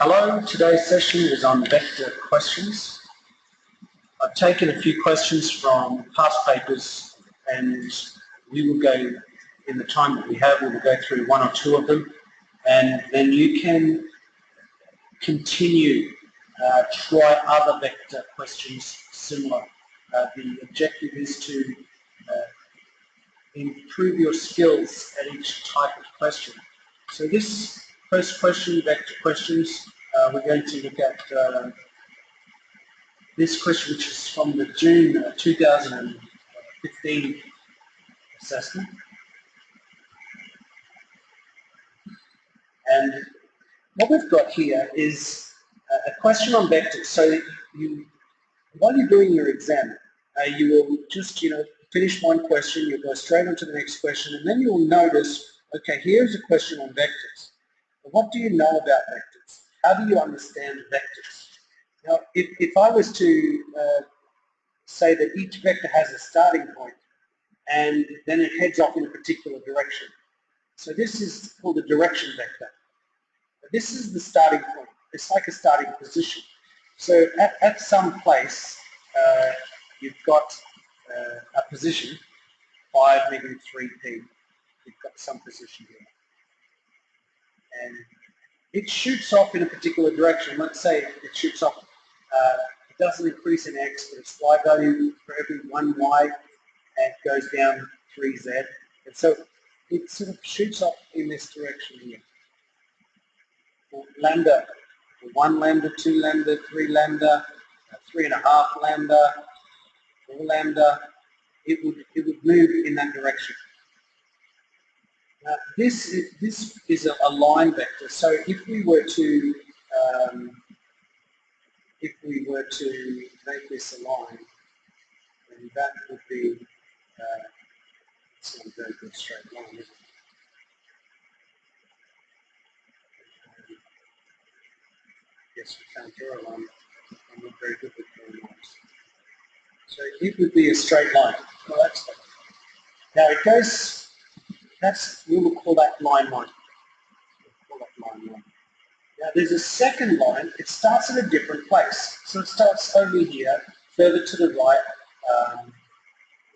Hello, today's session is on vector questions. I've taken a few questions from past papers and we will go, in the time that we have, we will go through one or two of them and then you can continue, try other vector questions similar. The objective is to improve your skills at each type of question. So this first question, vector questions, we're going to look at this question, which is from the June 2015 assessment. And what we've got here is a question on vectors. So while you're doing your exam, you will just, finish one question, you'll go straight on to the next question, and then you'll notice, okay, here's a question on vectors. What do you know about vectors? How do you understand vectors? Now, if I was to say that each vector has a starting point and then it heads off in a particular direction. So this is called a direction vector. This is the starting point. It's like a starting position. So at some place, you've got a position, 5, -3p. You've got some position here. And it shoots off in a particular direction. Let's say it shoots off, it doesn't increase in x, but its y value for every 1y, and it goes down 3z. And so it sort of shoots off in this direction here. Lambda, 1 lambda, 2 lambda, 3 lambda, 3.5 lambda, 4 lambda, it would move in that direction. Now, this is a line vector. So if we were to make this a line, then that would be it's not a very good straight line, is it? Yes, we can't draw a line. I'm not very good with drawing lines. So it would be a straight line. Well, that's that. Now it goes, we will call that line 1. We'll call that line 1. Now there's a second line. It starts in a different place. So it starts over here, further to the right.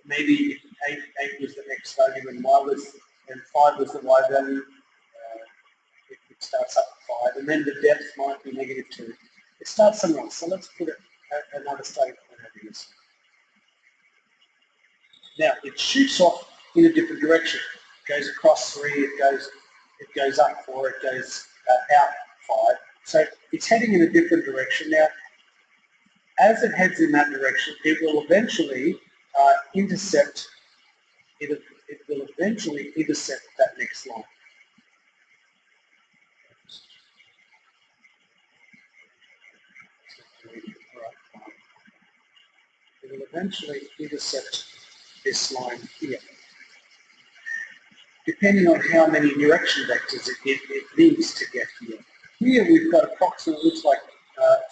Maybe 8 was the x value and 5 was the y value. It starts up at 5, and then the depth might be -2. It starts somewhere else. So let's put another starting point over here. Now it shoots off in a different direction. It goes across 3. It goes up 4. It goes out 5. So it's heading in a different direction. Now, as it heads in that direction, it will eventually intercept. It will eventually intercept that next line. It will eventually intercept this line here, depending on how many direction vectors it needs to get here. Here we've got approximately, looks like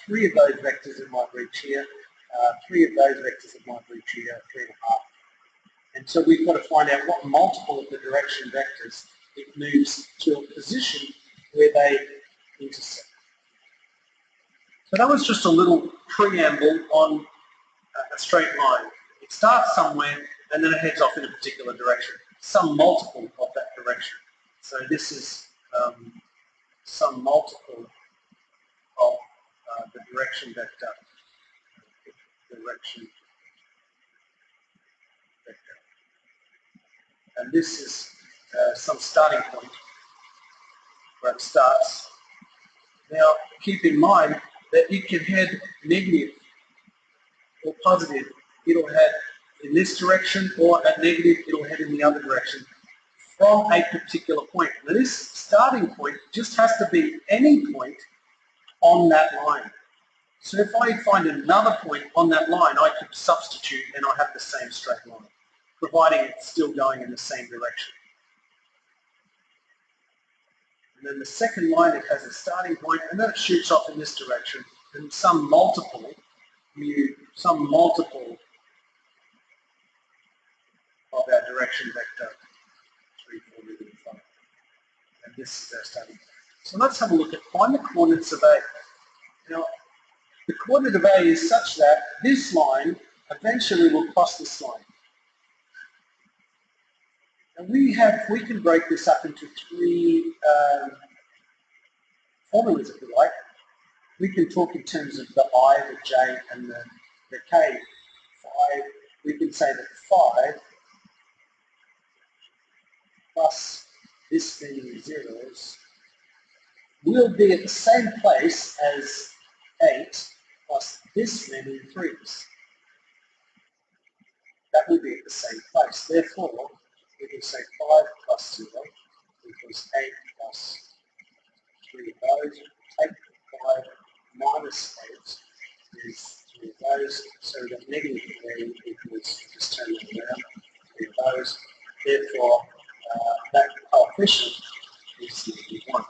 3 of those vectors it might reach here, 3 of those vectors it might reach here, 3.5. And so we've got to find out what multiple of the direction vectors it moves to a position where they intercept. So that was just a little preamble on a straight line. It starts somewhere and then it heads off in a particular direction, some multiple of that direction. So this is some multiple of the direction vector. And this is some starting point where it starts. Now keep in mind that it can head negative or positive. It'll head in this direction, or at negative it'll head in the other direction from a particular point. Now this starting point just has to be any point on that line. So if I find another point on that line, I could substitute and I have the same straight line, providing it's still going in the same direction. And then the second line, it has a starting point and then it shoots off in this direction, and some multiple of our direction vector 3, 4, 5. And this is our starting point. So let's have a look at find the coordinates of A. Now, the coordinate of A is such that this line eventually will cross this line. And we can break this up into three formulas, if you like. We can talk in terms of the I, the J, and the K. We can say that 5 plus this many zeros will be at the same place as 8 plus this many 3's. That will be at the same place. Therefore, we can say 5 plus 0 equals 8 plus 3 of those. Take 5 minus 8 is 3 of those. So we've got negative 3 equals, just turn it around, 3 of those. Therefore, that coefficient is negative 1.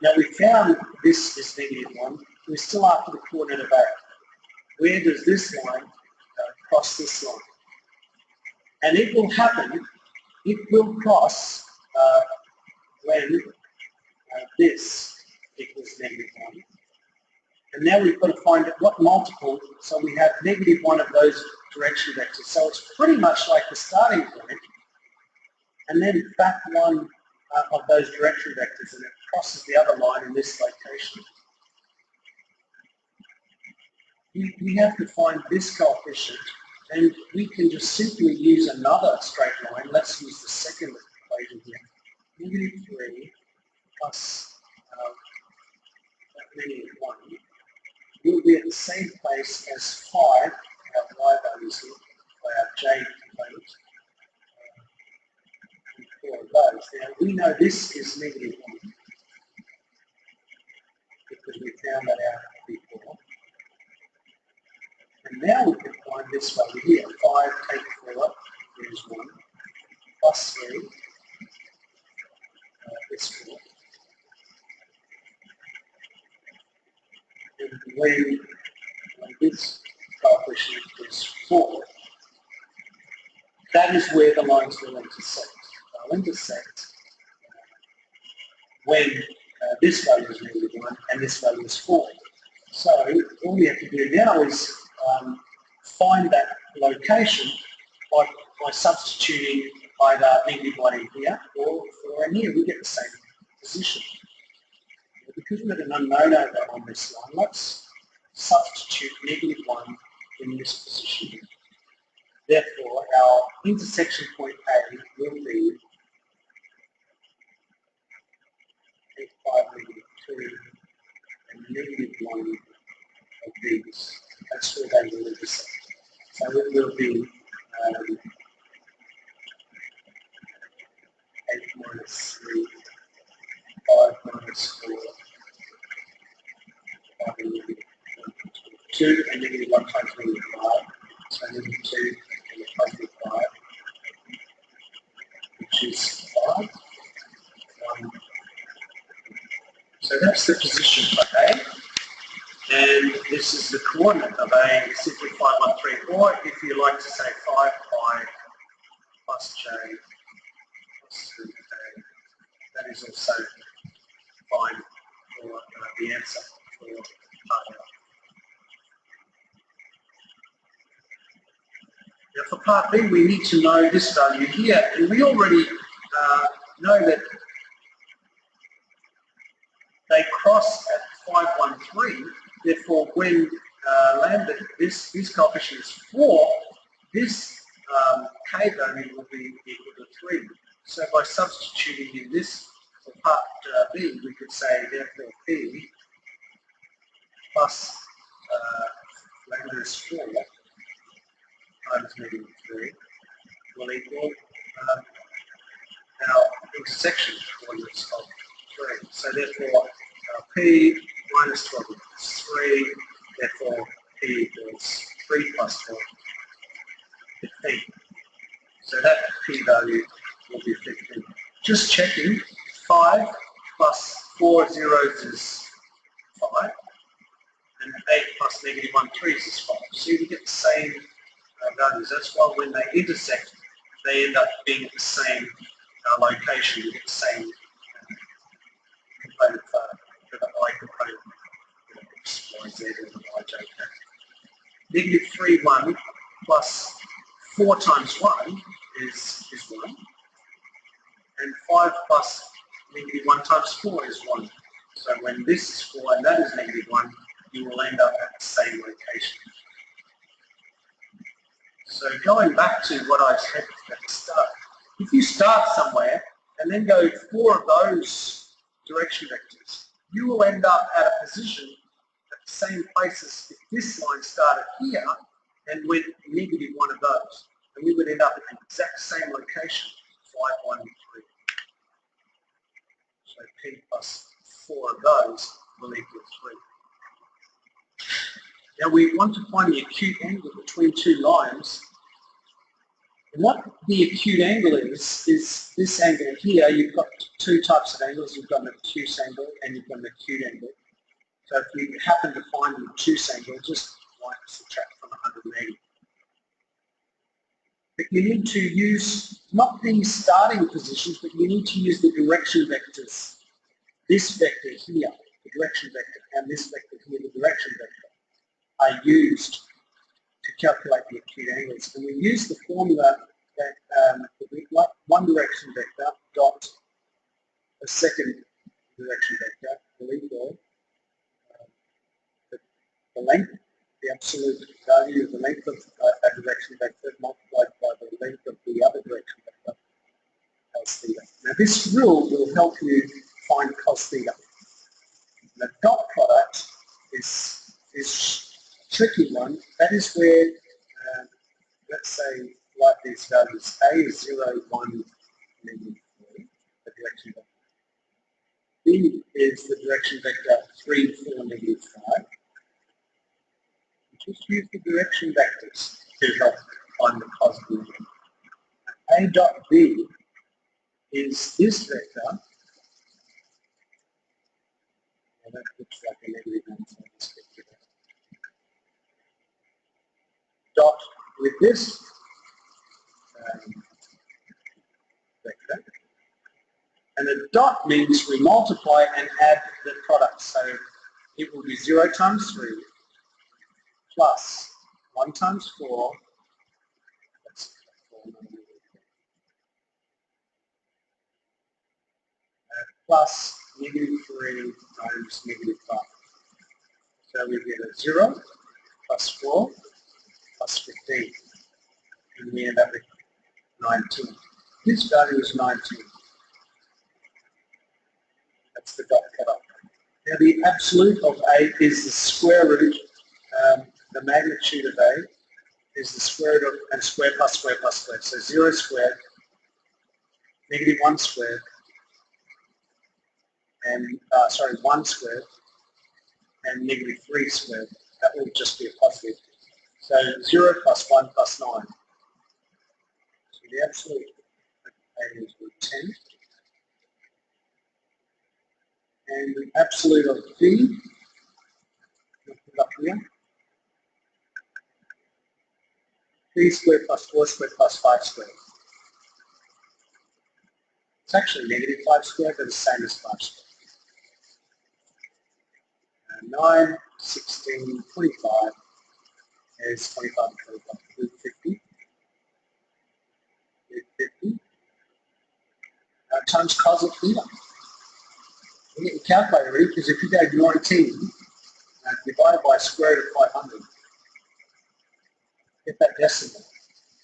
Now we found this is negative 1. We're still after the coordinate of A. Where does this line cross this line? And it will happen, it will cross when this equals negative 1. And now we've got to find what multiple, so we have negative 1 of those direction vectors. So it's pretty much like the starting point, and then back one of those direction vectors, and it crosses the other line in this location. We have to find this coefficient, and we can just simply use another straight line. Let's use the second equation here. Negative 3 plus that many of 1 will be at the same place as 5, our y values here, by our j component. And 4 of those. Now we know this is negative 1 because we found that out before. And now we can find this value here. 5 take 4 is 1 plus 3 is 4. And when this coefficient is 4, that is where the lines will intersect. They'll intersect when this value is negative 1 and this value is 4. So all we have to do now is find that location by substituting either negative 1 in here or 4 in here. We get the same position. Because we've got an unknown over on this line, let's substitute negative 1 in this position. Therefore, our intersection point A will be 8, 5, negative 2, and negative 1 of these. That's where they will intersect. So it will be 8 minus 3, 5 minus 4, 5 and negative 1, 2, and negative 1 times negative 5. So negative 2 and positive 5, which is 5. So that's the position for A. And this is the coordinate of A, simply 5, 1, 3, or if you like to say 5, 5 plus J plus 3K, that is also fine for the answer for part A. Now for part B, we need to know this value here, and we already know that they cross at 5, 1, 3. Therefore, when lambda, this coefficient is 4, this k value will be equal to 3. So by substituting in this for part B, we could say therefore P plus lambda is 4 times negative 3 will equal our intersection coordinates of 3. So therefore P minus 12 equals 3, therefore P equals 3 plus 12, 15. So that P value will be 15. Just checking, 5 plus 4 zeros is 5, and 8 plus negative 1 threes is 5. So you get the same values. That's why when they intersect, they end up being at the same location. You get the same negative 3, 1, plus 4 times 1 is 1. And 5 plus negative 1 times 4 is 1. So when this is 4 and that is negative 1, you will end up at the same location. So going back to what I said at the start, if you start somewhere and then go 4 of those direction vectors, you will end up at a position at the same place as if this line started here and went negative 1 of those. And we would end up at the exact same location, 5, 1, 3. So P plus 4 of those will equal 3. Now we want to find the acute angle between two lines. And what the acute angle is this angle here. You've got two types of angles. You've got an obtuse angle and you've got an acute angle. So if you happen to find the obtuse angle, just subtract from 180. But you need to use not the starting positions, but you need to use the direction vectors. This vector here, the direction vector, and this vector here, the direction vector, are used to calculate the acute angles. And we use the formula that one direction vector dot a second direction vector will equal the length, the absolute value of the length of a direction vector multiplied by the length of the other direction vector cos theta. Now this rule will help you find cos theta. The dot product is a tricky one. That is where, let's say, like these values, A is 0, 1, negative 3, the direction vector. B is the direction vector 3, 4, negative 5. Just use the direction vectors to help find the cos theta. A dot B is this vector. That looks like a negative answer. Dot with this vector. And a dot means we multiply and add the product. So it will be 0 times 3 plus 1 times 4. That's 4 plus negative 3 times negative 5. So we get a 0 plus 4 plus 15. And we end up with 19. This value is 19. That's the dot product. Now the absolute of A is the square root, the magnitude of A is the square root of, and square plus square plus square. So 0 squared, negative 1 squared, and 1 squared, and negative 3 squared. That will just be a positive. So 0 plus 1 plus 9. So the absolute A is root 10. And the absolute of B, we'll put up here, 3 squared plus 4 squared plus 5 squared. It's actually negative 5 squared, but it's the same as 5 squared. 9, 16, 25 is 25 and 25, root 50. Root 50 times cos of theta. You get your calculator ready, because if you go 19 divided by square root of 500, get that decimal,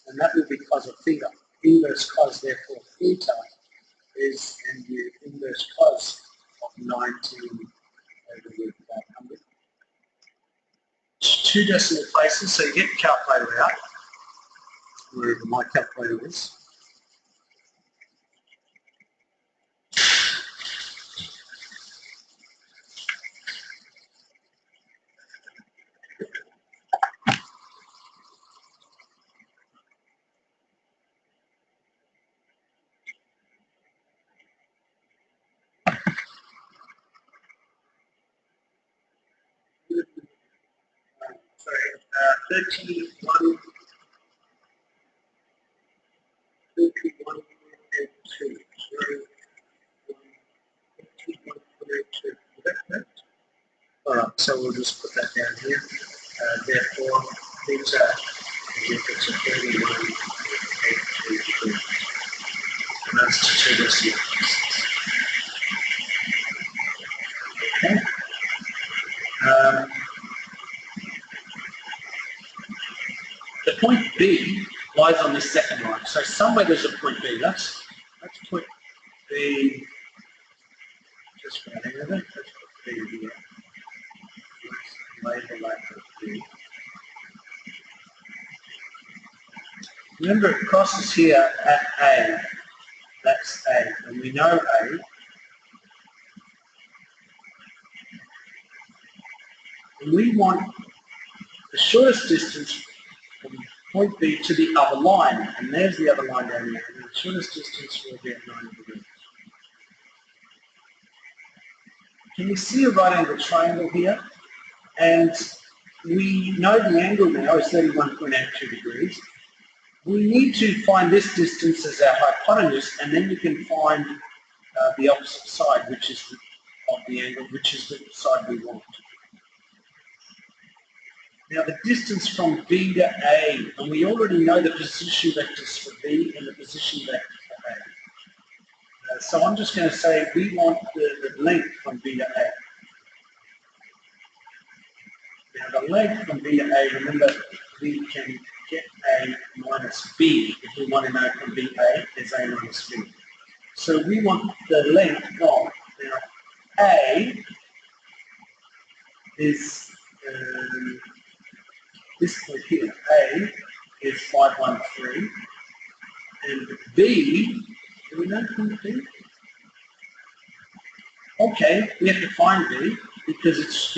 and that will be cos of theta. Inverse cos, therefore, theta is in the inverse cos of 19 over root 500. Two decimal places, so you get your calculator out, wherever my calculator is. Sorry, 31, 31, and 2. 31.82. Is that correct? All right, so we'll just put that down here. Therefore, theta is equal to 31.82 degrees. And that's to 2 decimal places. Okay. The point B lies on this second line. So somewhere there's a point B. Let's put B just right here. Let's put B here. Let's label that with B. Remember, it crosses here at A. That's A. And we know A. And we want the shortest distance from point B to the other line. And there's the other line down here. And the shortest distance will be at 90 degrees. Can you see a right angle triangle here? And we know the angle now is 31.82 degrees. We need to find this distance as our hypotenuse, and then you can find the opposite side, which is of the angle, which is the side we want. Now the distance from B to A, and we already know the position vectors for B and the position vector for A. So I'm just going to say we want the length from B to A. Now the length from B to A, remember we can get A minus B. If we want to know from B to A, there's A minus B. So we want the length from, now A is this point here. A is 513, and B, do we know from B? Okay, we have to find B because it's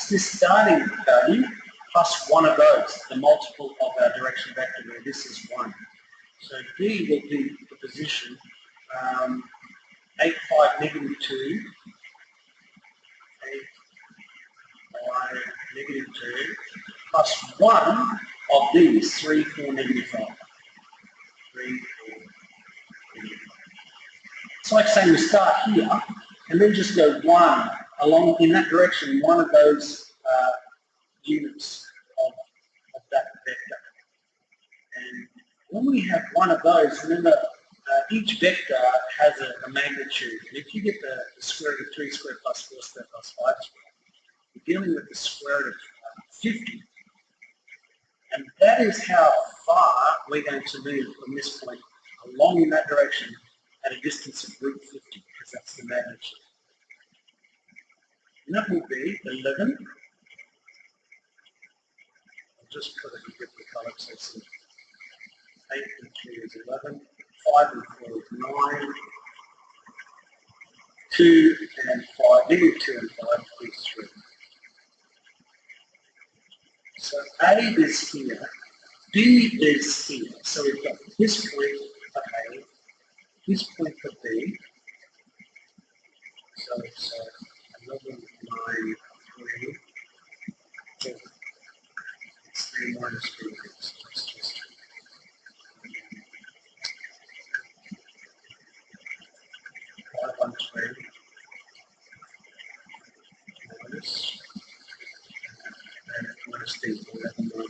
this starting value plus one of those, the multiple of our direction vector where this is 1. So B will be the position 8, 5, negative 2, 8, 5, negative 2, plus 1 of these, 3, 4, negative 5. 3, 4, negative 5. It's like saying we start here and then just go 1 along in that direction, one of those units of that vector. And when we have one of those, remember each vector has a magnitude. And if you get the square root of 3 squared plus 4 squared plus 5 squared, you're dealing with the square root of 50. And that is how far we're going to move from this point along in that direction at a distance of root 50, because that's the magnitude. And that will be 11. I'll just put it in different colours so it's 8 and 3 is 11, 5 and 4 is 9, 2 and 5, negative 2 and 5 is 3. So A is here, B is here. So we've got this point for A, this point for B. So it's 11, 9, 3. It's 3 minus 3. So it's just 5 on 3 minus the 11 on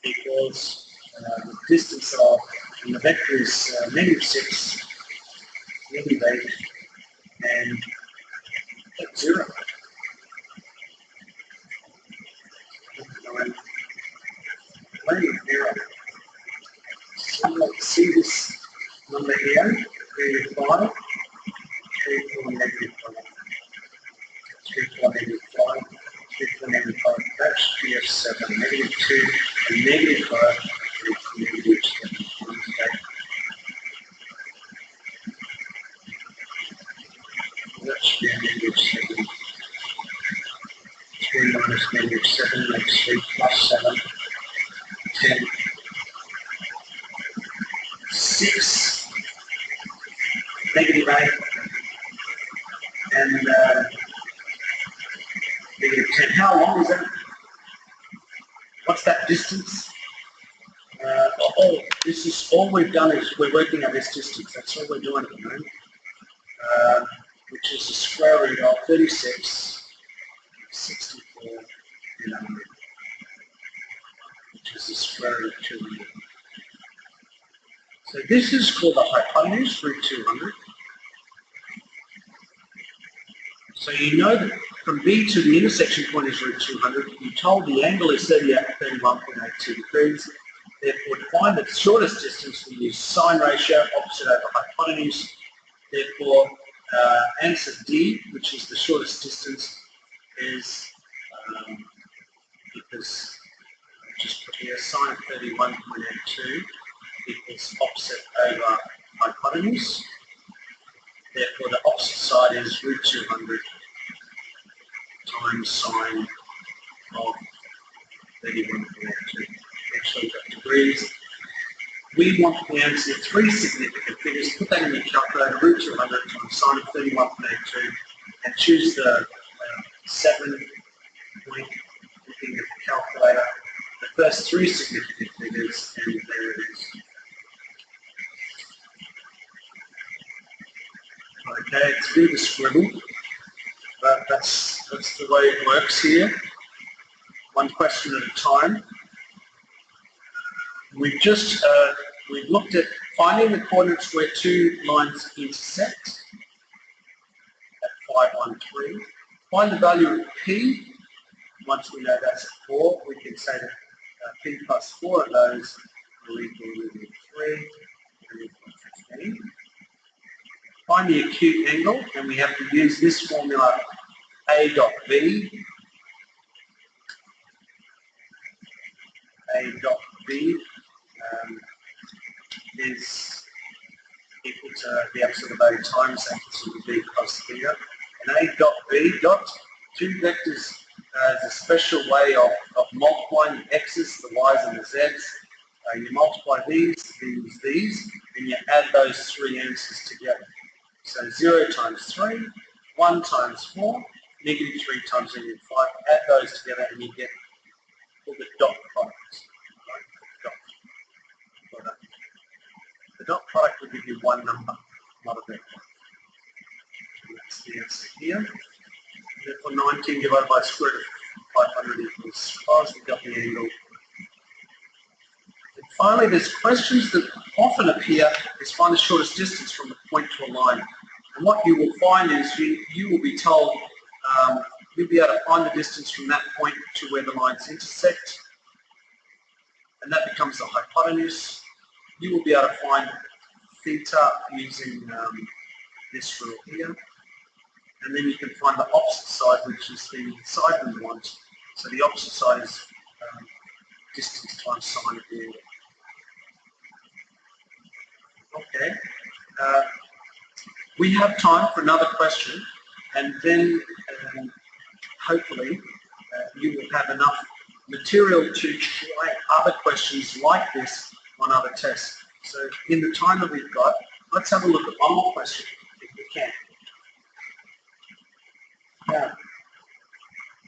3 equals the distance of, and the vector is negative 6, negative 8, and 0. 9, 0. So let's see this number here, 3, 5, 3, 4, negative 5. 3, 4, negative 5, 3, 4, negative 5, that's 3, 7, negative 2, and negative 5, 3, 4, negative 7. That should be a negative 7. 3 minus negative 7 makes 3 plus 7, 10, 6, negative 8, and negative 10. How long is that? What's that distance? This is all we've done is we're working on this distance. That's all we're doing at the moment, which is the square root of 36, 64. 4 and 100, which is the square root of 200. So this is called the hypotenuse, root 200. So you know that from B to the intersection point is root 200. You told the angle is 31.82 degrees. Therefore, to find the shortest distance, we use sine ratio, opposite over hypotenuse. Therefore, answer D, which is the shortest distance, is because just put here sine of 31.82 equals opposite over hypotenuse. Therefore, the opposite side is root 200 times sine of 31.82. Actually, we've got degrees. We want the answer to 3 significant figures. Put that in your calculator, root 200 times sine of 31.82, and choose the 7-point looking at the calculator. The first 3 significant figures, and there it is. Okay, it's a bit of a scribble, but that's the way it works here. One question at a time. We've just we've looked at finding the coordinates where 2 lines intersect at 513. Find the value of P. Once we know that's 4, we can say that P plus 4 of those will equal 3 and equal 15. Find the acute angle, and we have to use this formula A dot B. A dot B is equal to the absolute value times that will be cos theta. And A dot B dot, 2 vectors is a special way of multiplying the x's, the y's, and the z's. You multiply these, and you add those 3 answers together. So 0 times 3, 1 times 4, negative 3 times negative 5. Add those together and you get called the dot product. Right? Dot product. The dot product will give you one number, not a vector. And that's the answer here. Therefore 19 divided by square root of 500 equals 5. We got the angle. And finally, there's questions that often appear is find the shortest distance from a point to a line. And what you will find is you will be told you'll be able to find the distance from that point to where the lines intersect, and that becomes the hypotenuse. You will be able to find theta using this rule here, and then you can find the opposite side, which is the side we want. So the opposite side is distance times sine of the angle. Okay. We have time for another question, and then hopefully you will have enough material to try other questions like this on other tests. So in the time that we've got, let's have a look at one more question if we can. Now,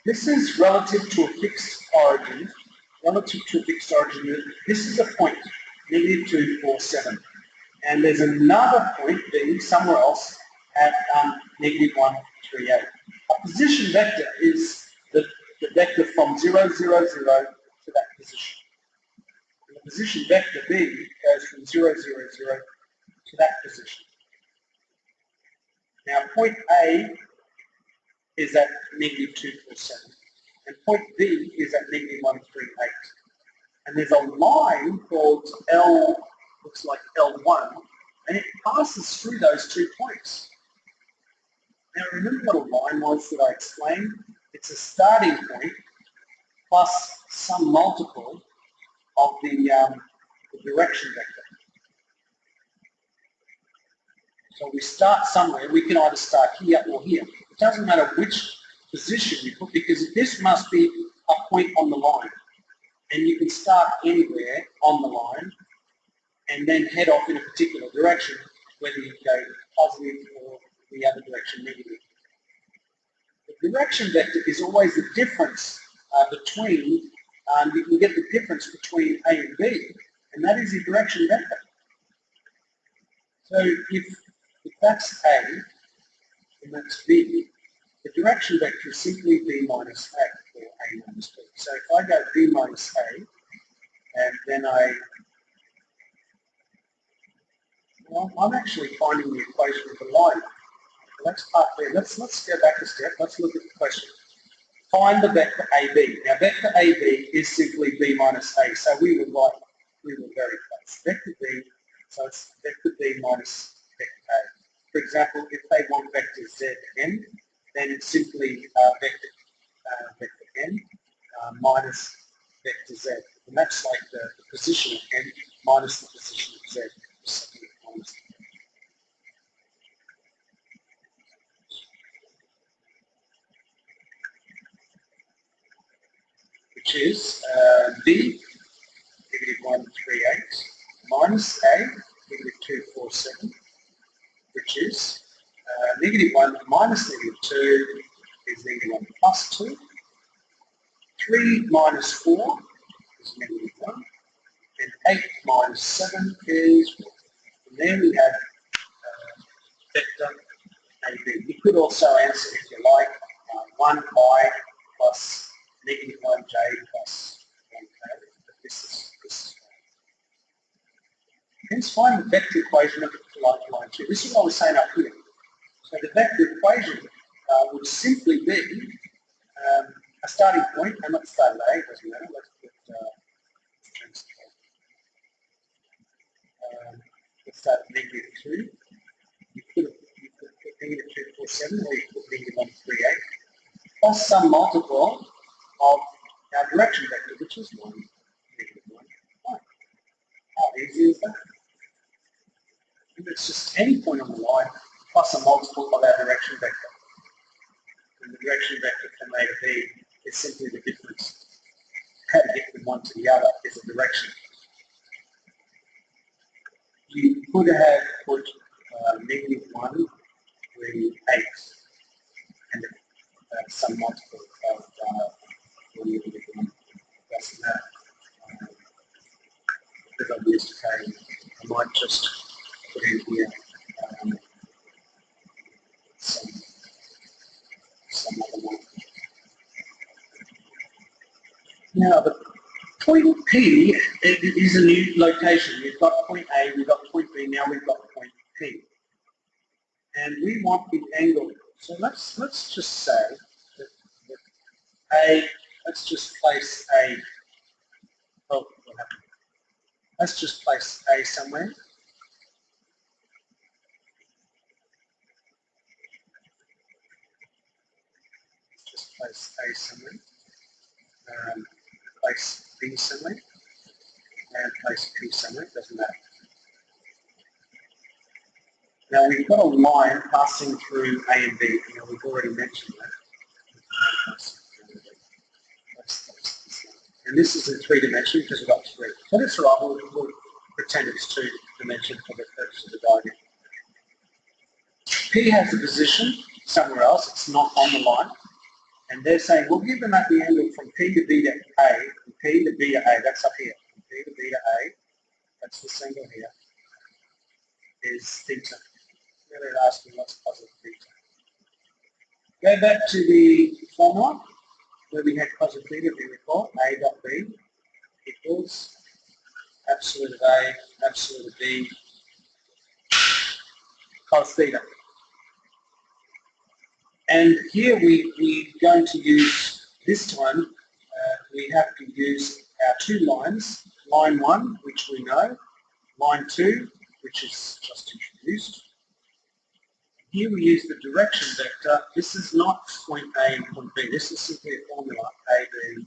this is relative to a fixed origin. Relative to a fixed origin, this is a point, negative 2, 4, 7. And there's another point B somewhere else at negative 1, 3, 8. A position vector is the vector from 0, 0, 0 to that position. And the position vector B goes from 0, 0, 0 to that position. Now point A is at negative 2, 4, 7. And point B is at negative 1, 3, 8. And there's a line called L, looks like L1, and it passes through those 2 points. Now remember what a line was that I explained? It's a starting point plus some multiple of the direction vector. So we start somewhere, we can either start here or here. It doesn't matter which position you put, because this must be a point on the line. And you can start anywhere on the line and then head off in a particular direction, whether you go positive or the other direction, negative. The direction vector is always the difference between, you can get the difference between A and B, and that is the direction vector. So if that's A and that's B, the direction vector is simply B minus A, or A minus B. So if I go B minus A, and then I'm actually finding the equation of the line. That's part there. Let's go back a step. Let's look at the question. Find the vector AB. Now vector AB is simply B minus A, so we were very close. Vector B, so it's vector B minus vector A. For example, if they want vector Zn, then it's simply vector n minus vector Z. And that's like the position of n minus the position of Z. Which is B, negative 138, minus A, negative 247, which is negative 1 minus negative 2 is negative 1 plus 2. 3 minus 4 is negative 1. And 8 minus 7 is 1. And then we have vector AB. You could also answer, if you like, 1i plus negative 1j plus 1k. But this is hence find the vector equation of line 2. This is what I was saying up here. So the vector equation would simply be a starting point, and let's start at A, it doesn't matter. Let's start at negative 2. You could put negative 247 or you could put negative 138 plus some multiple of our direction vector, which is 1, negative 1, 1. How easy is that? And it's just any point on the line plus a multiple of our direction vector. And the direction vector from A to B is simply the difference. How to get from one to the other is a direction. You could have put negative 1 with 8 and some multiple of negative 1. Doesn't matter. Because I've used K, I might just put in here some other one. Now the point P is a new location. We've got point A, we've got point B, now we've got point P. And we want the angle. So let's just say that A, let's just place A, oh, what happened? Let's just place A somewhere. Just place A somewhere. Place B somewhere. And place P somewhere, doesn't matter. Now we've got a line passing through A and B. Now we've already mentioned that. And this is in 3 dimensions because we've got 3. But it's right, we'll pretend it's 2 dimensions for the purpose of the diagram. P has a position somewhere else, it's not on the line. And they're saying, we'll give them at the angle from P to B to A, from P to B to A, that's up here. From P to B to A, that's this angle here, is theta. Now they're asking what's positive theta. Go back to the formula where we had cos of theta, if you recall, A dot B equals absolute of A, absolute of B, cos theta. And here we're going to use, this time, we have to use our 2 lines, line 1, which we know, line 2, which is just introduced. Here we use the direction vector. This is not point A and point B. This is simply a formula, A, B,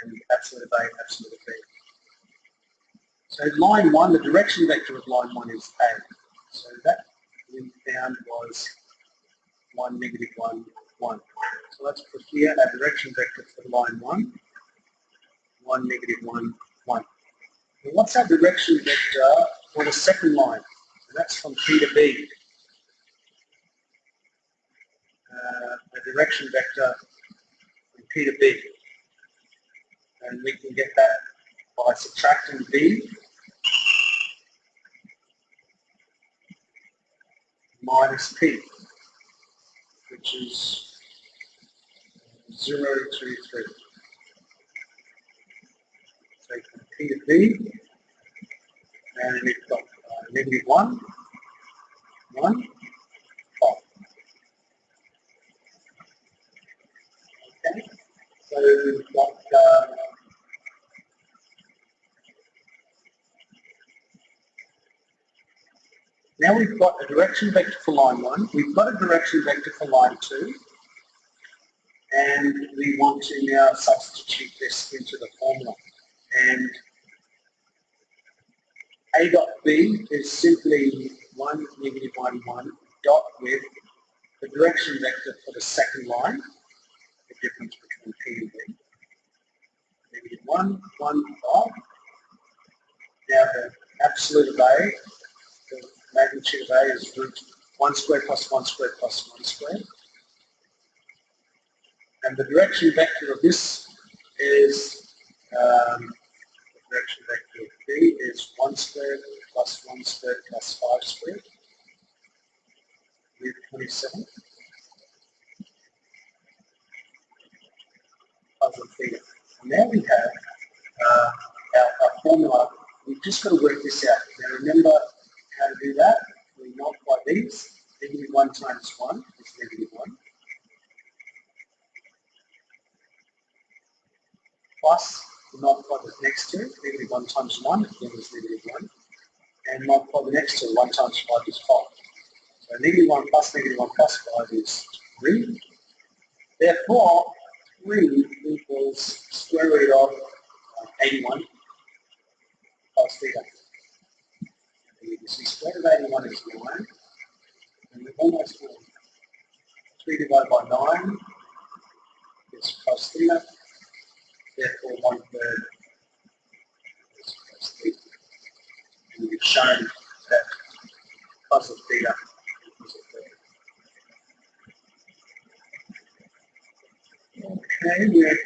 and absolute of A, absolute of B. So line 1, the direction vector of line 1 is A. So that we found was 1, negative 1, 1. So let's put here our direction vector for line 1, 1, negative 1, 1. And what's our direction vector for the second line? And that's from P to B. The direction vector from P to B. And we can get that by subtracting B minus P, which is 0 to 3. So from P to B, and we've got negative 1, 1, 5. Okay, so we've got now we've got a direction vector for line 1, we've got a direction vector for line 2, and we want to now substitute this into the formula. And A dot B is simply 1, negative 1, 1, dot with the direction vector for the second line, the difference between P and B. Negative 1, 1, 5. Now the absolute of A, the magnitude of A is root 1 squared plus 1 squared plus 1 squared. And the direction vector of this is, the direction vector of B is 1 squared plus 1 squared plus 5 squared, with 27. Puzzle theta. And now we have our formula. We've just got to work this out. Now remember how to do that. We multiply these. Negative 1 times 1 is negative 1. Plus, we multiply the next two. Negative 1 times 1, again is negative 1. And multiply the next two. 1 times 5 is 5. So negative 1 plus negative 1 plus 5 is 3. Therefore, 3 equals square root of 81 plus theta. And you can see square root of 81 is 9. And we've almost done 3 divided by 9 is cos theta. Therefore, 1/3 is cos theta. And we've shown that cos of theta equals a third. Okay, we're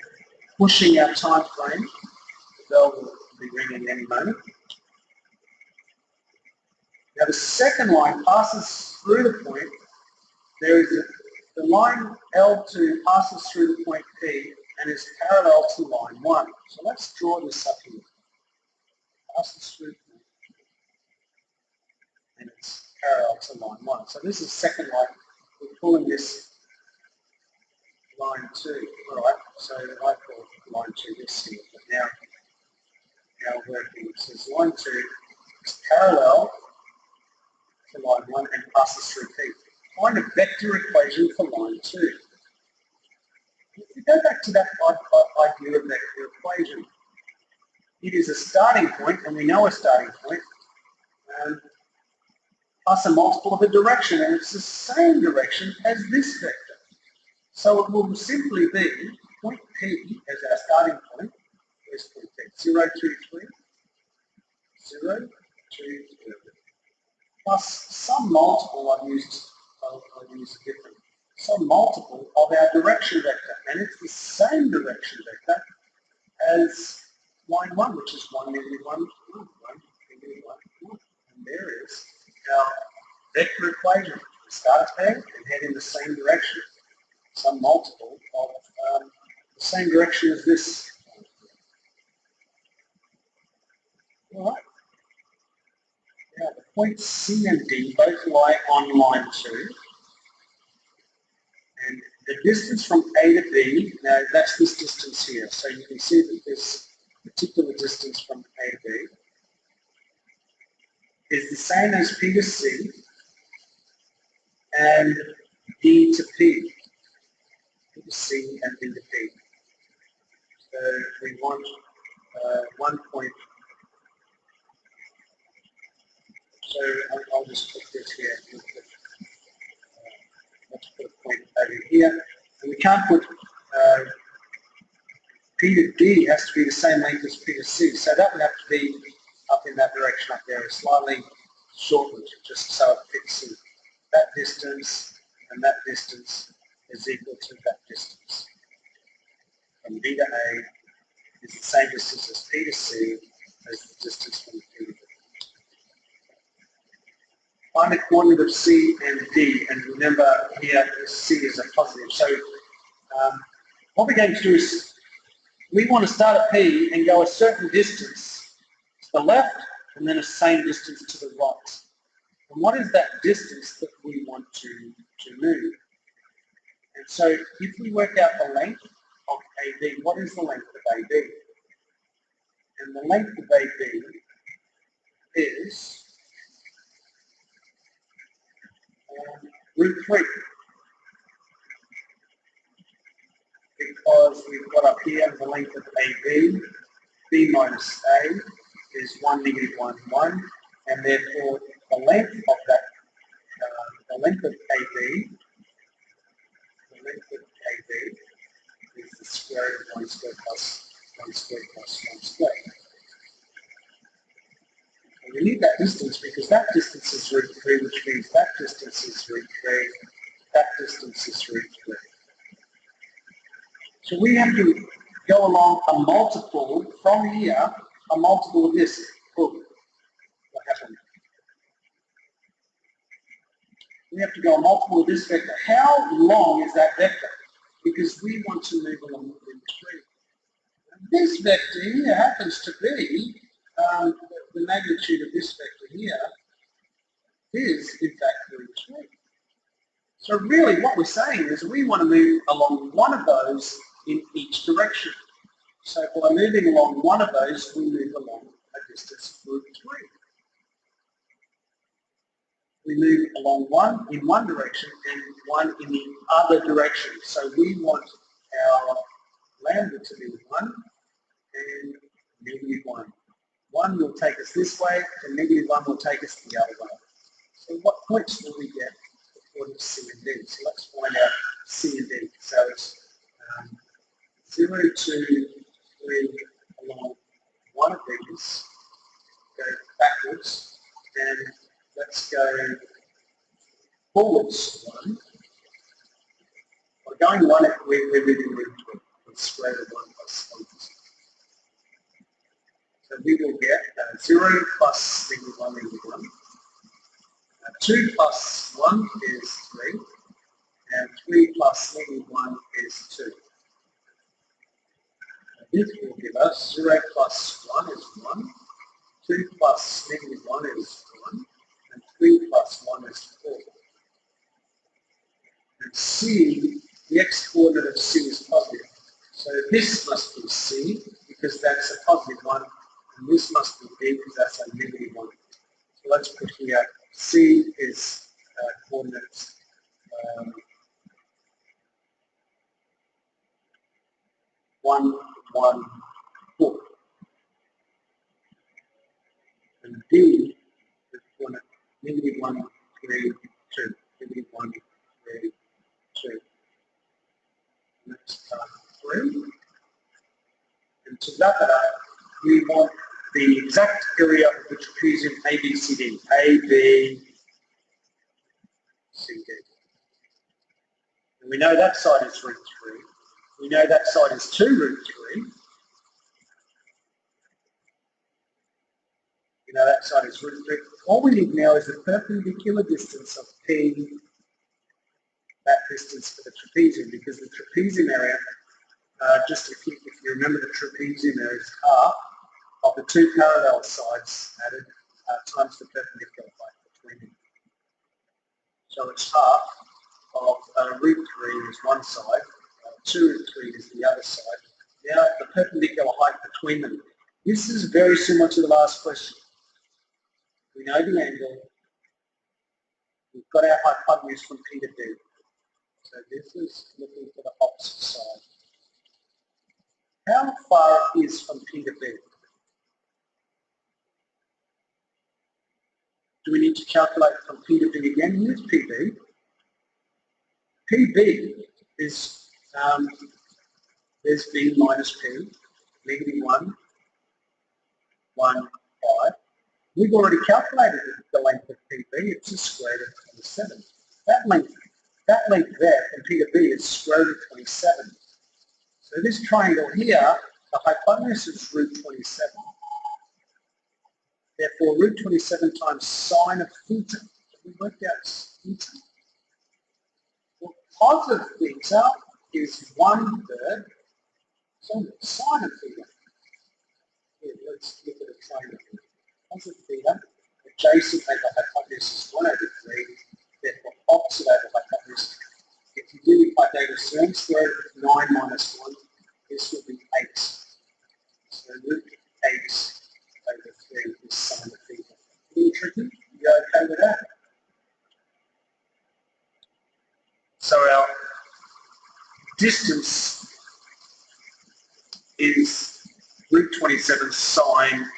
pushing our time frame. The bell will be ringing any moment. Now the second line passes through the point. There is the line L2 passes through the point P and is parallel to line 1. So let's draw this up here. Passes through and it's parallel to line 1. So this is second line. We're pulling this line 2. Alright, so I call line 2 this here. But now working, since line 2 is parallel to line 1 and passes through P. Find a vector equation for line 2. If we go back to that idea of vector equation, it is a starting point, and we know a starting point, plus a multiple of a direction, and it's the same direction as this vector. So it will simply be point P as our starting point. Where's point P? 0, 2, 3. 0, 2, 3. Plus some multiple, I'll use a different, some multiple of our direction vector, and it's the same direction vector as line 1, which is 1, negative 1, 1, 1, negative 1, 1. And there is our vector equation. We start there and head in the same direction, some multiple of the same direction as this. All right. Now the points C and D both lie on line 2. And the distance from A to B, now that's this distance here. So you can see that this particular distance from A to B is the same as P to C and D to P. P to C and D to P. So we want 1 point. So I'll just put this here. Let's put a point over here. And we can't put P to D has to be the same length as P to C. So that would have to be up in that direction up there, slightly shortened, just so it fits in. That distance and that distance is equal to that distance. From B to A is the same distance as P to C as the distance from P to D. Find the coordinate of C and D, and remember here C is a positive. So what we're going to do is we want to start at P and go a certain distance to the left and then a same distance to the right. And what is that distance that we want to move? And so if we work out the length of AB, what is the length of AB? And the length of AB is root 3. Because we've got up here the length of AB, B minus A is 1, negative 1, 1, and therefore the length of that, the length of AB, is the square root of 1 squared plus 1 squared plus 1 squared. And we need that distance because that distance is root 3, which means that distance is root 3, that distance is root 3. So we have to go along a multiple from here, a multiple of this. Oh, what happened? We have to go a multiple of this vector. How long is that vector? Because we want to move along root 3. This vector here happens to be, the magnitude of this vector here is in fact root 3. So really what we're saying is we want to move along one of those in each direction. So by moving along one of those, we move along a distance of root 3. We move along one in one direction and one in the other direction. So we want our lambda to be 1 and negative 1. 1 will take us this way and negative 1 will take us the other way. So what points will we get according to C and D? So let's find out C and D. So it's 0, 2, 3 along one of these, go backwards, and let's go forwards 1. By going 1, we're moving root 3. It's square root of 1 plus 1. So we will get 0 plus negative 1, negative 1. 2 plus 1 is 3, and 3 plus negative 1 is 2. This will give us 0 plus 1 is 1, 2 plus negative 1 is 1, and 3 plus 1 is 4. And C, the x-coordinate of C is positive. So this must be C, because that's a positive 1, and this must be D, because that's a negative 1. So let's put here, C is coordinates 1, 1, 4. And D is coordinate negative 1, 3, 2. Negative 1, 3, 2. Next 3. And to wrap it up, we want the exact area of the trapezium ABCD. ABCD. And we know that side is root 3. We know that side is 2 root 3. We know that side is root 3. All we need now is the perpendicular distance of P, that distance for the trapezium, because the trapezium area, just if you remember, the trapezium area is half of the 2 parallel sides added times the perpendicular height between them. So it's half of root 3 is one side, 2 root 3 is the other side. Now the perpendicular height between them. This is very similar to the last question. We know the angle. We've got our hypotenuse from P to D. So this is looking for the opposite side. How far is from P to B? Do we need to calculate from P to B again? Here's PB. PB is, there's B minus P, negative 1, 1, 5. We've already calculated the length of PB. It's the square root of 27. That length there from P to B is square root of 27. So this triangle here, the hypotenuse is root 27. Therefore, root 27 times sine of theta. We worked out theta. Well, cos of theta is 1/3. So sine of theta. Here, let's look at a triangle. Cos of theta, adjacent over hypotenuse is 1/3. Therefore, opposite over hypotenuse. If you do Pythagoras, square root of 9 minus 1, this will be 8. So root 8 over 3 is sine of theta. A little tricky? You okay with that? So our distance is root 27 sine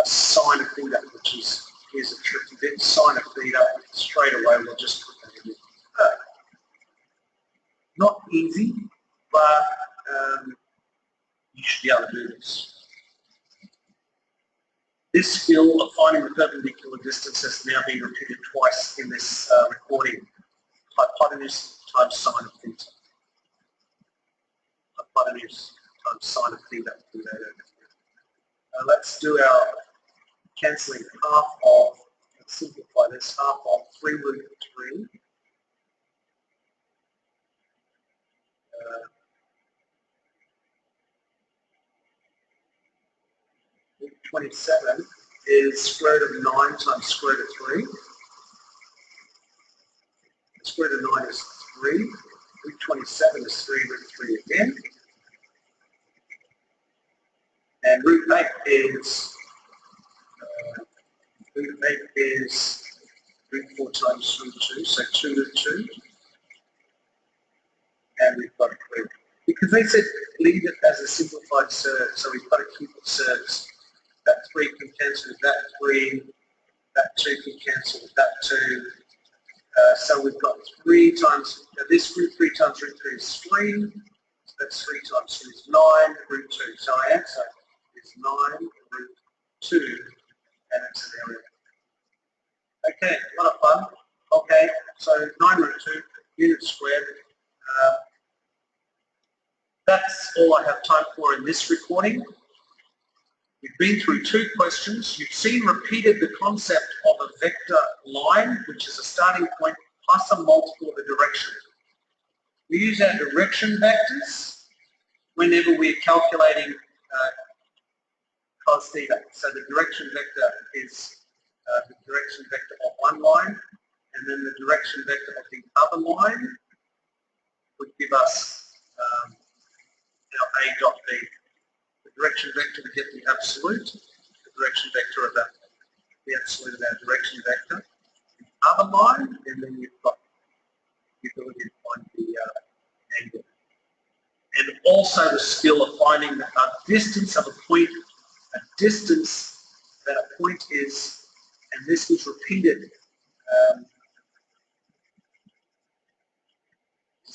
sine of theta, which is here's a tricky bit. Sine of theta, straight away we'll just put that in. Not easy, but you should be able to do this. This skill of finding the perpendicular distance has now been repeated twice in this recording. Hypotenuse times sine of theta. Hypotenuse times sine of theta. Let's do our cancelling. Half of, let's simplify this, half of 3 root 3. Root 27 is square root of 9 times square root of 3. Square root of 9 is 3. Root 27 is 3 root 3 again. And root 8 is root 4 times root 2, so 2 root 2. And we've got 3. Because they said leave it as a simplified surd, so we've got to keep it surds. That 3 can cancel with that 3, that 2 can cancel with that 2. So we've got 3 times, this root 3 times root 3 is 3, so that's 3 times 3 is 9, root 2. So our answer is 9 root 2, and it's an area. Okay, a lot of fun. Okay, so 9 root 2 units squared. That's all I have time for in this recording. We've been through 2 questions. You've seen repeated the concept of a vector line, which is a starting point plus a multiple of a direction. We use our direction vectors whenever we're calculating cos theta. So the direction vector is the direction vector of one line, and then the direction vector of the other line would give us our A dot B. The direction vector to get the absolute, the direction vector of the absolute of our direction vector, the other line, and then you've got the ability to find the angle. And also the skill of finding the distance of a point, a distance that a point is, and this was repeated.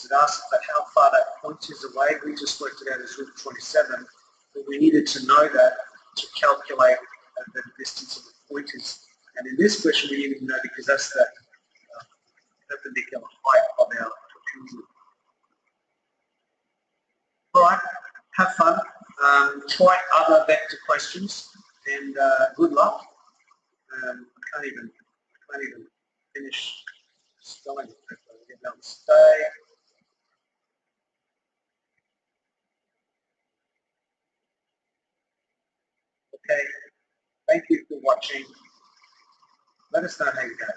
It asked about how far that point is away. We just worked it out as root 27, but we needed to know that to calculate the distance of the point is. And in this question, we needed to know because that's the perpendicular height of our trapezium. All right, have fun. Try other vector questions, and good luck. I can't even finish spelling it correctly. Get down stay. Okay, thank you for watching. Let us know how you go.